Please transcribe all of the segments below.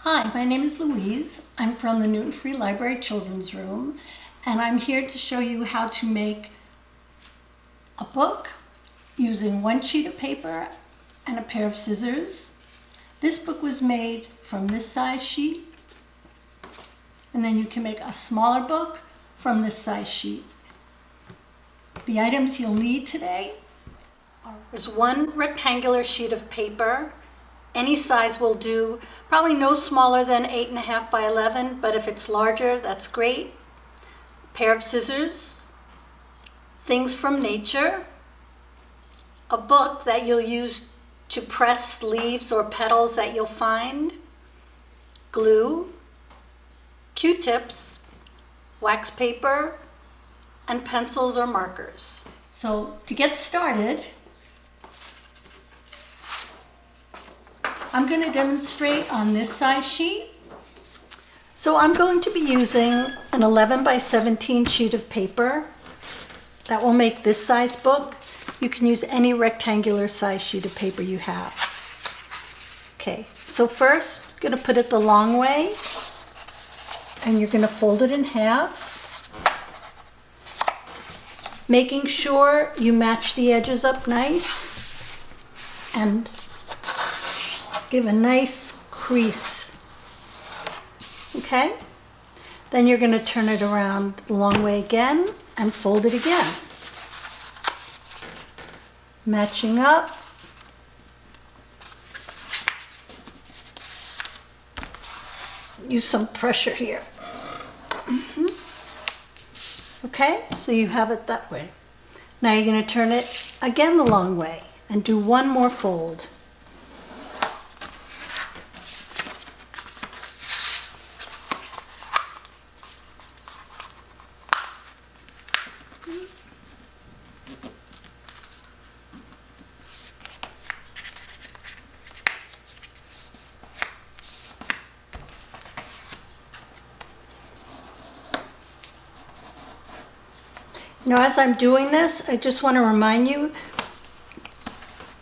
Hi, my name is Louise. I'm from the Newton Free Library Children's Room, and I'm here to show you how to make a book using one sheet of paper and a pair of scissors. This book was made from this size sheet, and then you can make a smaller book from this size sheet. The items you'll need today is one rectangular sheet of paper. Any size will do, probably no smaller than 8.5 by 11, but if it's larger, that's great. Pair of scissors, things from nature, a book that you'll use to press leaves or petals that you'll find, glue, Q-tips, wax paper, and pencils or markers. So to get started, I'm going to demonstrate on this size sheet. So I'm going to be using an 11 by 17 sheet of paper. That will make this size book. You can use any rectangular size sheet of paper you have. Okay, so first, I'm going to put it the long way, and you're going to fold it in half, making sure you match the edges up nice and give a nice crease. Okay? Then you're going to turn it around the long way again and fold it again. Matching up. Use some pressure here. Okay? So you have it that way. Now you're going to turn it again the long way and do one more fold. You know, as I'm doing this, I just want to remind you,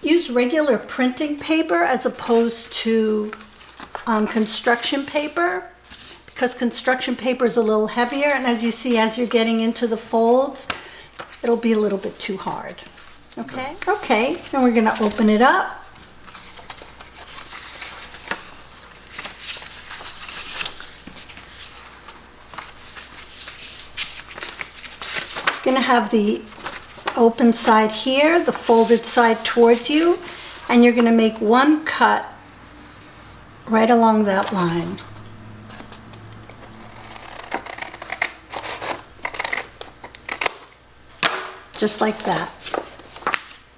use regular printing paper as opposed to construction paper, because construction paper is a little heavier, and as you see, as you're getting into the folds, it'll be a little bit too hard. Okay? Okay, and we're going to open it up. Going to have the open side here, the folded side towards you, and you're going to make one cut right along that line. Just like that.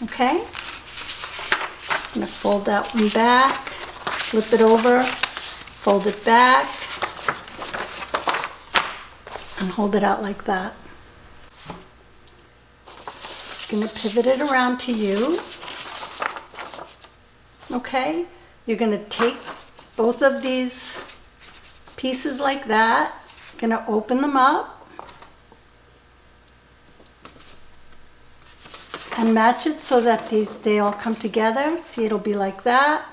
Okay? I'm going to fold that one back, flip it over, fold it back, and hold it out like that. Going to pivot it around to you. Okay, you're going to take both of these pieces like that, going to open them up and match it so that they all come together. See, it'll be like that,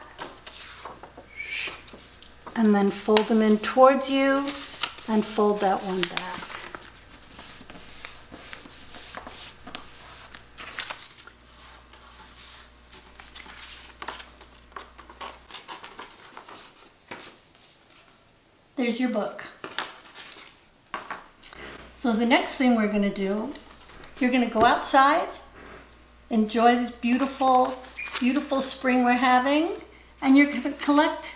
and then fold them in towards you and fold that one back. There's your book. So the next thing we're going to do is you're going to go outside, enjoy this beautiful, beautiful spring we're having, and you're going to collect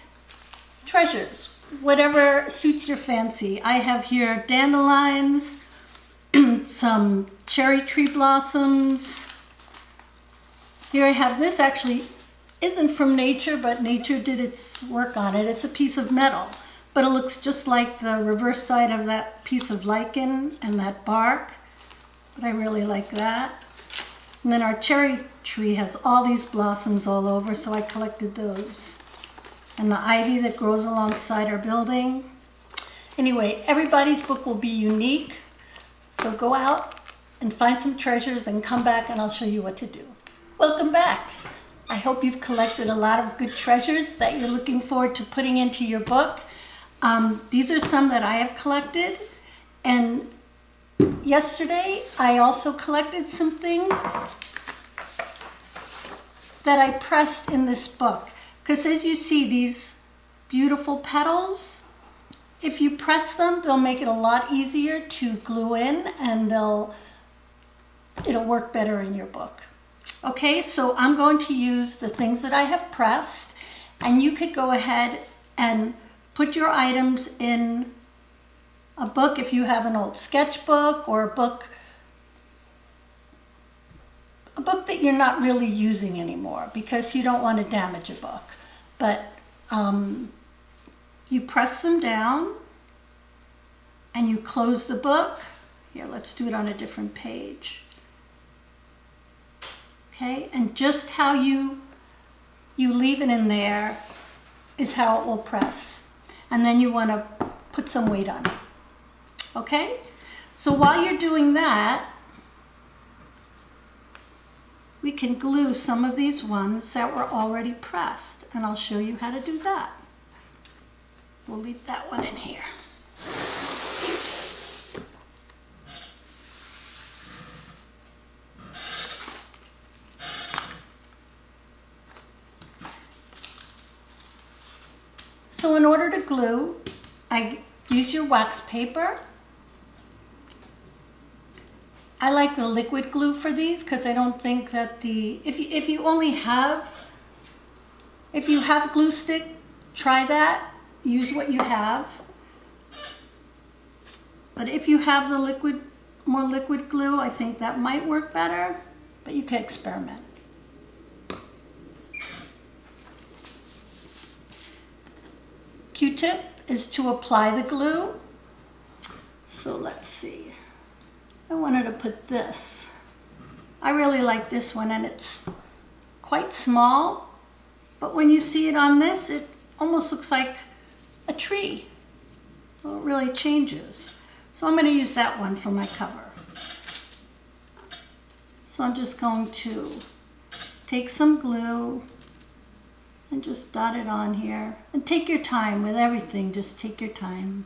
treasures, whatever suits your fancy. I have here dandelions, some cherry tree blossoms. Here I have this, actually isn't from nature, but nature did its work on it. It's a piece of metal, but it looks just like the reverse side of that piece of lichen and that bark. But I really like that. And then our cherry tree has all these blossoms all over, so I collected those. And the ivy that grows alongside our building. Anyway, everybody's book will be unique, so go out and find some treasures and come back and I'll show you what to do. Welcome back. I hope you've collected a lot of good treasures that you're looking forward to putting into your book. These are some that I have collected, and yesterday I also collected some things that I pressed in this book. Because as you see, these beautiful petals, if you press them, they'll make it a lot easier to glue in, and it'll work better in your book. Okay, so I'm going to use the things that I have pressed, and you could go ahead and put your items in a book if you have an old sketchbook or a book that you're not really using anymore, because you don't want to damage a book. But you press them down and you close the book. Here, let's do it on a different page. Okay, and just how you leave it in there is how it will press. And then you want to put some weight on it. Okay, so while you're doing that, we can glue some of these ones that were already pressed, and I'll show you how to do that. We'll leave that one in here. So in order to glue, I use your wax paper. I like the liquid glue for these because I don't think that if you have glue stick, try that. Use what you have. But if you have the more liquid glue, I think that might work better, but you can experiment. Q-tip is to apply the glue. So let's see. I wanted to put this. I really like this one, and it's quite small, but when you see it on this, it almost looks like a tree. So it really changes. So I'm going to use that one for my cover. So I'm just going to take some glue and just dot it on here. And take your time with everything, just take your time.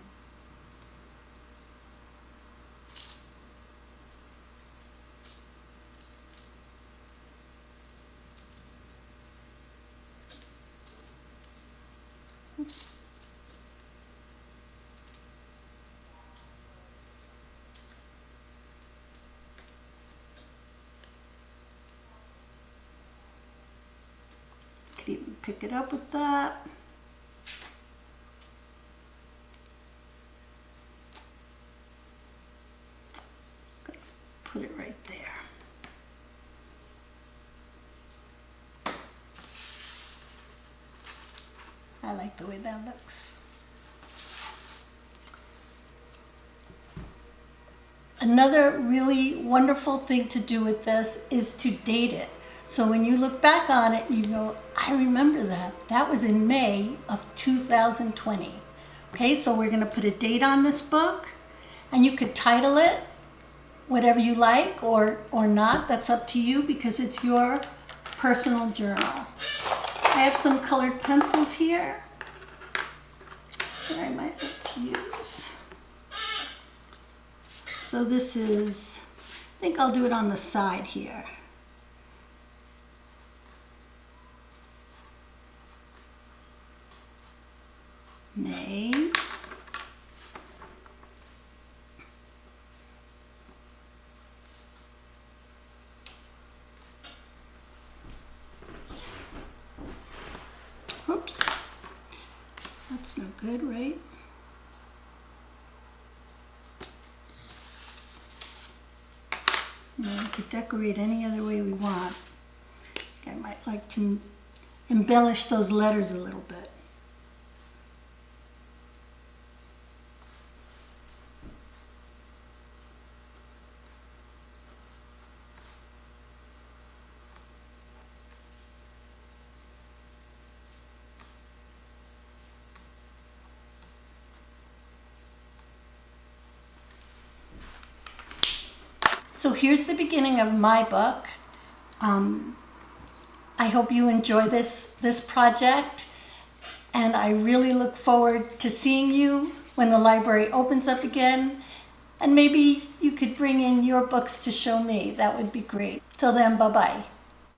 Could even pick it up with that. Just gonna put it right there. I like the way that looks. Another really wonderful thing to do with this is to date it. So when you look back on it, you go, I remember that. That was in May of 2020. Okay, so we're going to put a date on this book, and you could title it whatever you like or not. That's up to you because it's your personal journal. I have some colored pencils here that I might like to use. So this is, I think I'll do it on the side here. May. Oops. That's no good, right? We could decorate any other way we want. I might like to embellish those letters a little bit. So here's the beginning of my book. I hope you enjoy this project, and I really look forward to seeing you when the library opens up again. And maybe you could bring in your books to show me. That would be great. Till then, bye-bye.